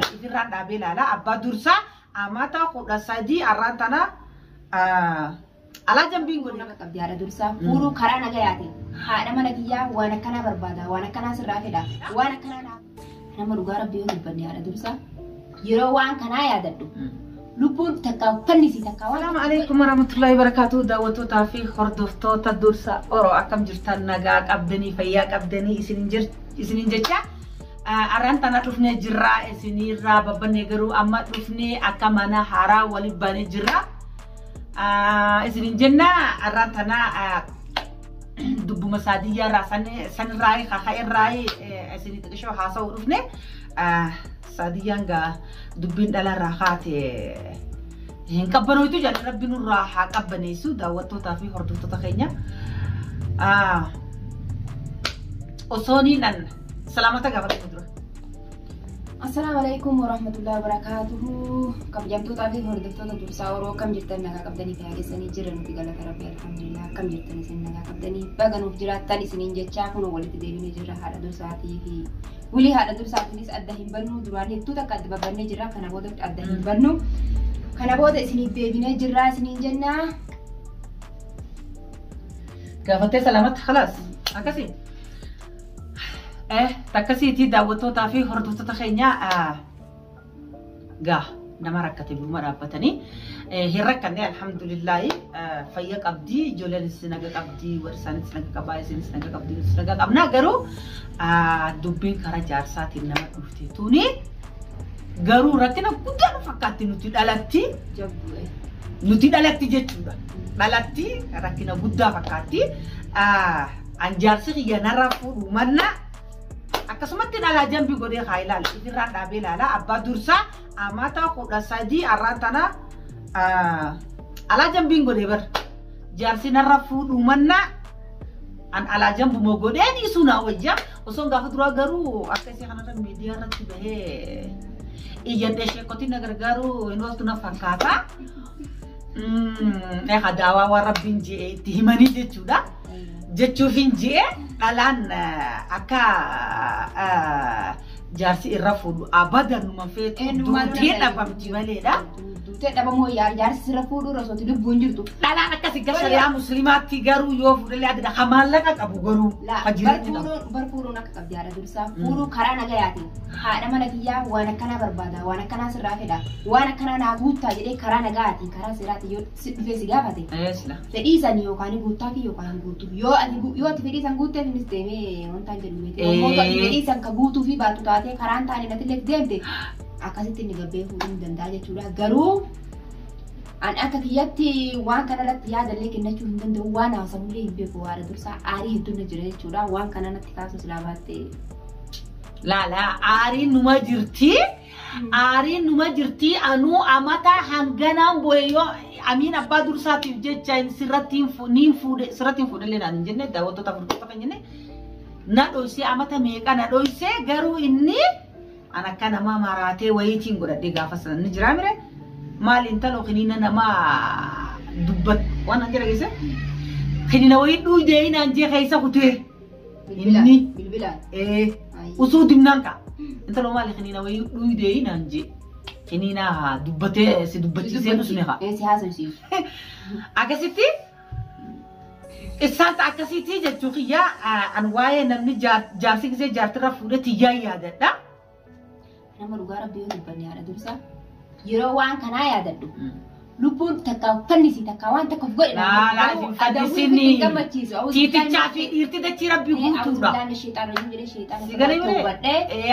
Ifirraan dhaabee ilaala abbaa dursaa amata 13 arraantana ala jambiin godhe qabdi haadha dursaa fuudhuu karaa nagayaati haadha mana kiyyaa waan akkanaa barbaada waan akkanaa sirraa fedha waan akkanaa nama dhugaa rabbii yoo dubbanne haadha dursaa yeroo waan kanaa yaadadhu lubbuun takka fannisi takka waan. Assalamu alaikum warahmatullahi wabarakatuh daawwattootaa fi hordoftoota dursaa oroo akkam jirtan nagaa qabdanii fayyaa qabdanii isinin jecha arraantana dhufnee jirra isinirraa babbanne garuu amma dhufnee akka mana haaraa waliin baanee jirra isinin jenna arraantana dubbuma saadiyyaa irraa sanirraa kaka'irraa isinii xiqqishoo haasa'uu dhufne saadiyyaan gaa dubbiin dhalarraa kaate hin qabbanoitu jedha rabbiin irraa haa qabbaneessu daawwattootaa fi hordoftoota keenya osooniidhaan سلامتك يا فندم دكتور. السلام عليكم ورحمة الله وبركاته. كم جمتوا تعرفي هردفتوا تدور ساورو كم جتنا كابدني في هذه السنة جرنا في قلة ربي الحمد لله كم جتنا سنة كابدني بعدين وفجرات تاني سنين جت شافون وولد ديني جرا هذا دور ساعتي في ولي هذا دور ساعتي نيس أدهم بنو دواني تودا كاد ببني جرا كنا بودك أدهم بنو كنا بود سنين ديني جرا سنين جنة. كافتة سلامت خلاص أكاسي. تكسيتي daawwattootaa fi hordoftoota keenya gaa nama rakkate buma dhaabbatanii hin rakkanne alhamdulillahi fayya qabdii ijoolleen naga qabdii warri isaanis naga qabaa isinis naga qabdii nutis naga qabnaa garuu dubbiin karaa jaarsaatiin nama dhufte tuni garuu rakkina guddaa nu fakkaatti nuti dhalatti jechuudha dhalatti rakkina guddaa fakkaatti an jaarsi kiyya narraa fuudhu manna akkasumatti dhala jambii godhee haa ilaala ifirraan dhaabee ilaala abbaa dursaa amata 13 arraantana ala jambiin godhee bar jaarsi narra fuudhu manna an ala jambumoo godhee dhiisuu naa wajja osoo gaafa duraa garuu akkasii kanarra miidiyaa irratti bahee iyyadhee sheekotii na gargaaru hin ooltu na fakkaata daawaa waan rabbiin je'ee itti himanii jechuudha. jechuuf hin jee dhalaan akka jaarsi irra fuudhu abadan numa feetu duutee dhabamti maleedha. Duutee dhabamoo jaarsi irra fuudhu rasooti lubbuun jirtu. Dhalaan akkasii gara shari'aa musliimaatti garuu yoo fuudhalee adda hamaallaqa qabu garuu bar fuudhuun akka qabdi haadha dursaa fuudhuu karaa nagayaatiin haadha mana kiyyaa waan akkanaa barbaada waan akkanaa sirraa fedha waan akkanaa naa guuttaa jedhee karaa nagayaatiin karaa seeraatiin yoo dhufee si gaafate fedhiisan yookaan guuttaa fi yookaan guutuu yoo ati fedhiisan guuttee finis deemee wantaan jedhu miti fedhiisan ka guutuu fi baatu taatee karaan taane natillee deemte akkasitti inni gabbee fuudhuu danda'a jechuudha garuu an akka kiyyatti waan kanarratti yaadallee kennachuu hin danda'u waan haasamullee hin beeku haadha dursaa aarii hedduun na jira jechuudha waan kanarratti kaasuus laabaatti laala aariin numa jirti anuu amata hanganaan boyoo amiin abbaa dursaatiif jecha sirratti fuudhalee naan hin jenne daawwattoota furdota kan jenne na dhoysee amata meeqa na dhoysee garuu inni an akka nama maraatee wayiitiin godhadhee gaafa sana ni jira mire maal intaloo kiniina nama dubbat waan an jedha geesse kiniina wayii dhuydee inaan jee keessa kutee inni usuu dimnaan ka intaloo maali kiniina wayii dhuydee inaan jee kiniina dubbatee si dubbachiisee dhusne ka akkasitti isaan akkasitti jechuu kiyyaa an waa'ee namni jaarsi gisee jaartirra fuudhee tiyyaa yaadadha. Nama dhugaa rabbii yoo dubbanne haadha dursaa yeroo waan kanaa yaadadhu lubbuun takka fannisi takka waan takka of godhe fannisiini tiitichaa fi dhiirti dachii rabbii guutuudha.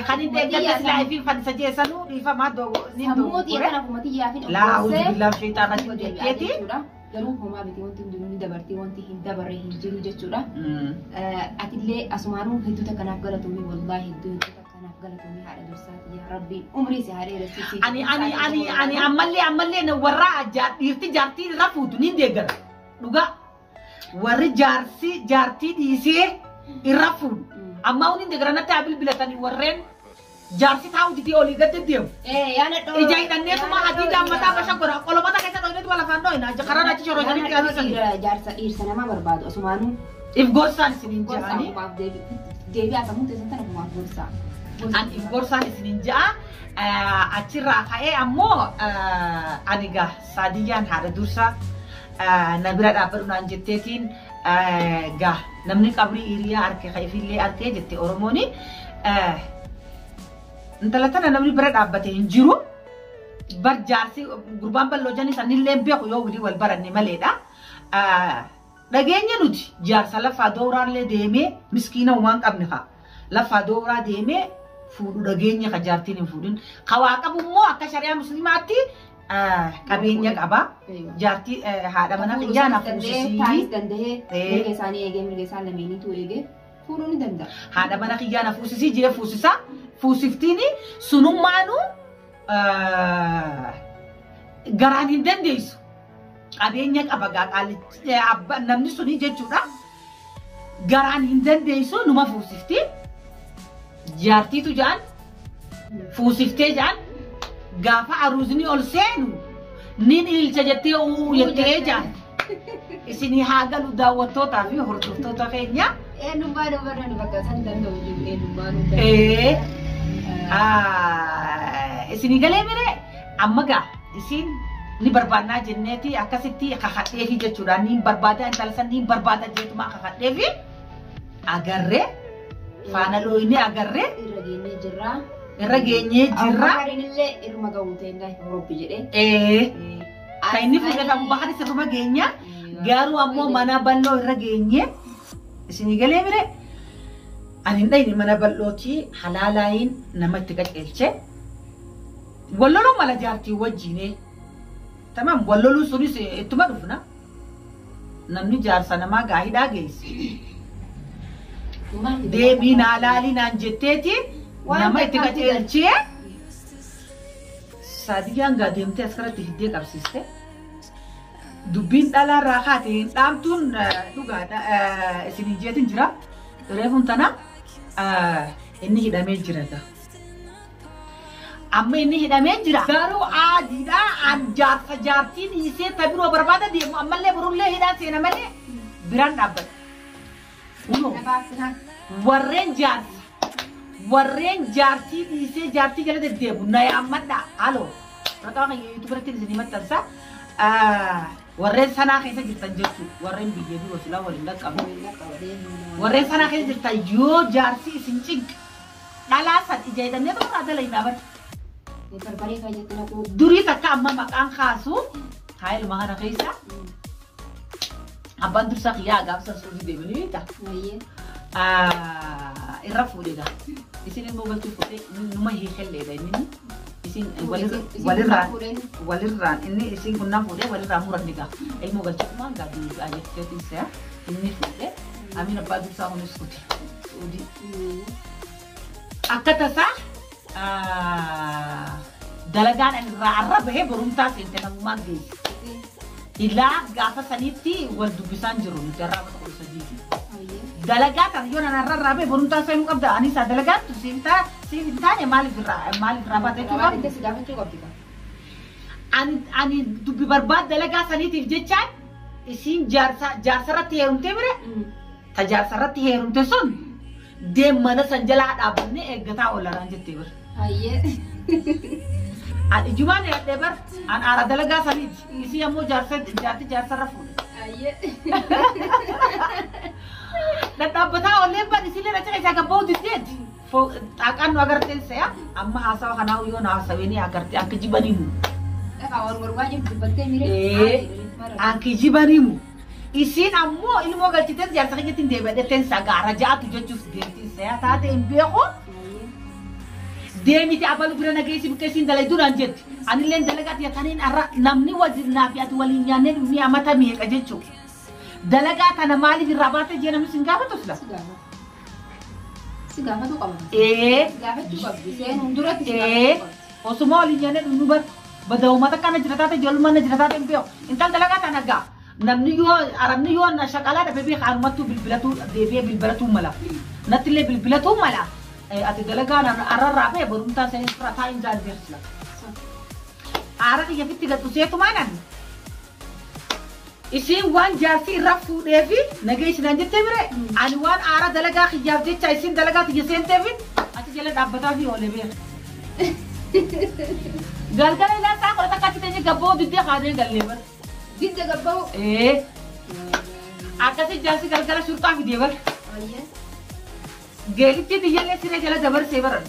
Kan inni eeggatas laayifii fannisa jeessanuu dhiifamaa sammuutii kana kumatii yaafin garuu homaa biti wanti hundinuu ni dabartii wanti hin dabarre hin jiru jechuudha. Atillee asumaanuu hedduuta kanaaf galatuumi wallaahi hedduuta kanaaf galatuumi haadha dursaati yaa rabbiin umrii si haadha irratti. Ani ammallee warra dhiirti jaartii irra fuutu ni deeggara dhugaa warri jaartii dhiisee irra fuudhu amma hundi deeggara natti haa bilbilatanii warreen jaarsi taa'u diti olii gadi deemu. Ija hidhannee kuma adii daammataa basha godha qolomata keessa dhoofnetu wal afaan dho'ina karaa nachi shoroo jedhanii dhiyaatu jaarsa dhiirsa nama barbaadu asumaanuu if gorsaan isiniin jedhanii deebii asamuun teessan tana kumaaf gorsaa An iborsan isinin ja'a achirraa ka'ee ammoo ani gaa saadiyyaan haadha dursa na bira dhaabbadhu naan jetteetiin gaa namni qabrii hiriyaa harkee ka'eefillee harkee jette Oromooni intala tana namni bira dhaabbate hin jiru bar jaarsi gurbaan balloo jani sanillee beeku yoo walii wal baranne maleedha. Dhageenya nuti jaarsa lafaa dooraallee deemee miskiina waan qabne haa lafaa dooraa deemee fuudhu dhageenya ka jaartiin hin fuudhin kawaa qabu immoo akka shari'aa musliimaatti qabeenya qaba jaartii haadha mana qiyyaan hafuusisii dandahee mirga isaanii eegee mirga isaan lameeniitu eegee fuudhuu ni danda'a. Haadha mana qiyyaan hafuusisii jee fuusisa fuusiftiini sunummaanu garaan hin dandeessu qabeenya qaba gaaqaalli namni suni jechuudha garaan hin dandeessu numa fuusifti. Jaartiitu jaan fuusiftee jaan gaafa aruuzni ol seenu nin ilcha jettee jettee jaan isinii haa galu daawwattootaa fi hordoftoota keenya. Eenyummaa dubarran bakka san danda'u jiru eenyummaa isinii galee miree amma gaa isin ni barbaannaa jenneeti akkasitti kakadheefi jechuudha ni barbaada intala san ni barbaada jeetuma kakadheefi agarree. Faana looyini agarree irra geenyee jirra. Illee irma ga'uu ta'e Roobbi jedhee. Kan inni fuudhatamu bakka sirruma geenya garuu ammoo mana bal'oo irra geenye isinii galee bire ani hin dhayini mana bal'ooti halaalaayin namatti qaceelche walloluu mala jaartii wajjine tamam walloluu sunis ittuma dhufna namni jaarsa namaa gaahidhaa geessi. Deebiin halaali naan jetteeti nama itti qaceelchee saadiyyaan gaa deemtee asirratti hiddee qabsiiste dubbiin dhalaarraa kaate hin dhaamtuun dhugaadha isin jeetin jira reefuun tana inni hidhamee jira gaa amma inni hidhamee jira garuu aadiidha an jaarsa jaartiin hiisee tabiroo barbaada deemu ammallee burullee hidhaan seena malee biraan dhaabbata. Warreen jaartii dhiisee jaartii jala deddeebu na yaammadha haaloo maqaa kan yuutuubarratti isin himattansa warreen sanaa keessa jirtan jechuudha warreen biyya biroo silaa waliin dhaqqabu warreen sanaa keessa jirtan yoo jaartii isin cinqa dhalaa san ija hidhannee tokko adala hin dhaabatu durii takka amma maqaan kaasu haa ilma kana keessa abbaan dursaa kiyyaa gaafsan suurri deemanii beekta. Irra fuudheedha. Isin immoo galchuu fuudhee numa hiikelleedha inni. Isin walirraan inni isin kunnaan fuudhee walirraan muranni gaa. Ilmoo galchuumaan gaa duudhaa jetteetiin se'a inni fuudhee amiin abbaa dursaa kunis fuudhe. Akka tasaa dalagaan irraa arra bahee borumtaa seente namummaan geessi. Ilaa gaafa sanitti wal dubbisaan jiru nuti irraa bakka kudha sadiiti. Dalagaa tan yoo nana irraa bahee borumtaa seenuu qabda ani isaa dalagaattu siin taane maaliif irraa baatee qabdi. Ani dubbi barbaad dalagaa saniitiif jechaan isiin jaarsarratti heerumtee bire ta jaarsarratti heerumte sun deem mana san jalaa dhaabannee eeggataa oolaraan jettee bire. Ani jumaan yaadde bar an aara dalagaa saniiti isi ammoo jaarsarra fuudhe. Dhadhaabbataa olleen ban isillee na caqe isaa gabba'uu diddeeti. Xaaqaan nu agarteen se'a amma haasawa kanaa yoo na haasaweenii agartee akka jibaniimu. Akka jibaniimu. Isiin ammoo ilmoo galchitee jaarsa keenyatti hin deebi'atteen sagaara ja'atu jechuuf deemtiin se'a taate hin beeku. Deemiti abalu bira nageessi bukeessiin dalai duraan jetti. Anillee dalagaati yakaniin arra namni wajjirnaa fi ati waliin nyaannee dhumni amata meeqa jechuudha. Dalagaa tana maaliif irraa baatee jee namni sin gaafatu fila? Si gaafatu qaba. Gaafachuu qabdi. Seenuun duratti osuma waliin nyaannee dhumnu bada uummata kana jira taate ijoollumaan na jira taate hin beeku. Intal dalagaa tana gaa. Namni yoo arabni yoo na shaqalaa dhabe beekaa anumattuu bilbilatu deebi'ee bilbilatuu mala. Nattillee bilbilatuu mala. Ati dalagaan ararraa bahee borumtaa sanii fira taa'in jaandeersila. Aara kiyya fitti gadhu seetumaanan. Isiin waan jaarsi irraa fuudhee fi nageessinaan jettee bire ani waan aara dalagaa kiyyaaf jecha isiin dalagaa tiyya seenteefi ati jala dhaabataa fi oolee beeka. Galgala ilaa isaa qola takkaatti teenye gabboo diddee kaanee gallee bara. Didda gabboo. Akkasii jaarsi galgala shurxaa fidee bara. Geelitti diyyallee siree jala dabarsee bara.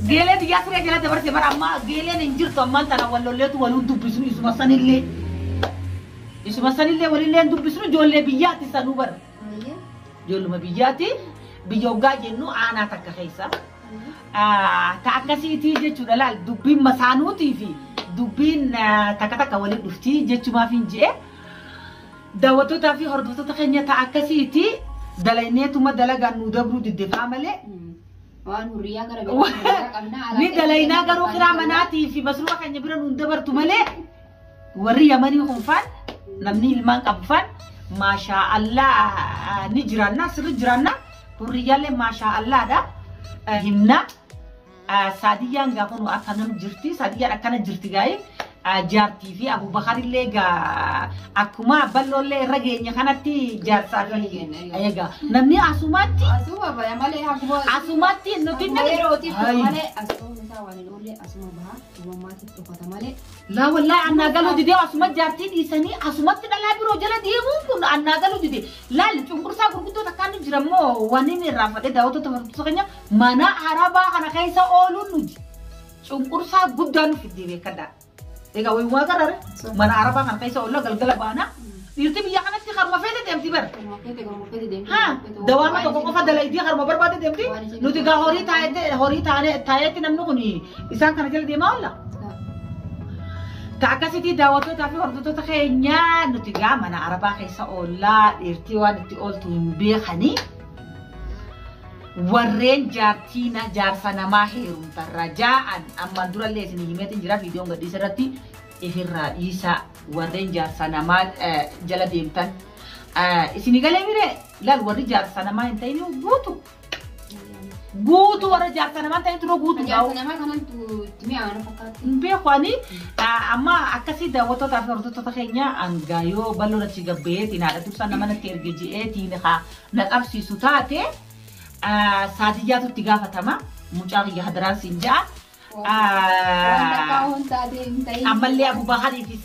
Geelee diyyaa siree jala dabarsee bara amma geeleen hin jirtu ammaan tana wallolleetu waliin dubbisnu isuma sanillee. Isuma sanillee walillee dubbisnu ijoollee biyyaatti sanuu bara. Ijoolluma biyyaatti biyya hoggaa jennu aanaa takka keessa. Ta akkasiitii jechuudha laal dubbiin masaanuutii fi dubbiin takka takka waliin dhuftii jechumaaf hin je'e. Daawwattootaa fi hordoftoota keenya ta akkasiitii dalayneetuma dalagaan nu dabruu diddefaa malee. Waan hurriyaa gara biraa qabnaa. Ni dalaynaa garuu kiraa manaatii fi masruufa keenya bira nu dabartu malee warri yamanii hunfaan namni ilmaan qabfaan maashaa Allah ni jiraanna sirri jiraanna hurriyaalee maashaa Allahadha. Himna Saadiyyaan gaafa nu akkanam jirti Saadiyyaan akkana jirti gaa'e jaartii fi Abubakar illee akkuma balloollee irra geenya kanatti jaarsaa fi egaa namni asumatti asumatti nuti laa wallaahi annaa galuu didee asuma jaartii dhiisanii asumatti dhalaa biroo jala deemuun kun annaa galuu didee laal cunqursaa gurguddoo takkaan jira immoo waan inni irraa fadhee daawwattoota hordoftoota keenya mana arabaa kana keessa ooluun nuti cunqursaa guddaa nu fiddee beekadhaa. Ega wai wa garare mana araba kan kaisa olla galgala bana dirti biya kanatti kharma fete demti bar ha dawama to ko fa dalay di kharma barbade demti nuti ga hori taayete namnu kuni isan kana jala dema wala ta akasiti dawato ta fi hordoto ta khenya nuti ga mana araba kaisa olla dirti wa dirti oltu be khani warreen jaartiina jaarsa namaa heerumta rajaan amma durallee isin himeetiin jira viidiyoon gadhiisa irratti ifirraa dhiisa warreen jaarsa namaa jala deemtan isin galee mire laal warri jaarsa namaa hin ta'in guutu warra jaarsa namaa hin ta'in turuu guutu jaarsa namaa kanantu timee aanu fakkaatti hin beekwani amma akkasii daawwattootaa fi hordoftoota keenya angaayoo balloon achi gabbeetiin haadha dursaa nama natti erge je'eetiin na qabsiisu taate Saadiyyaatu itti gaafatama mucaa kiyya hadaraan siin ja'a. Ammallee Abubakarii fi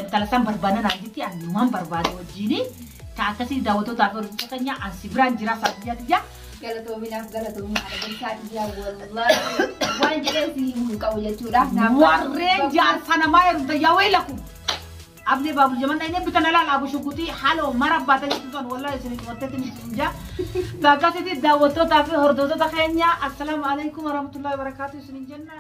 intalasan barbaadan jirti annumaan barbaade wajjini ta akkasii daawwattootaa fi hordoftoota keenya ansi biraan jira Saadiyyaatu jira. Galatoominaaf galatoominaa adda Saadiyyaa wallaahi waan jedhee si hin qabu jechuudha. Warreen jaarsa namaa heerumta yaa waylakum. Abne babu zaman ini bitan ala abu syukuti halo marah batanya itu kan wallahi sini konten ini senja. Tak kasih dakwah tapi hordoto tak kayaknya. Assalamualaikum warahmatullahi wabarakatuh. Sini jenna.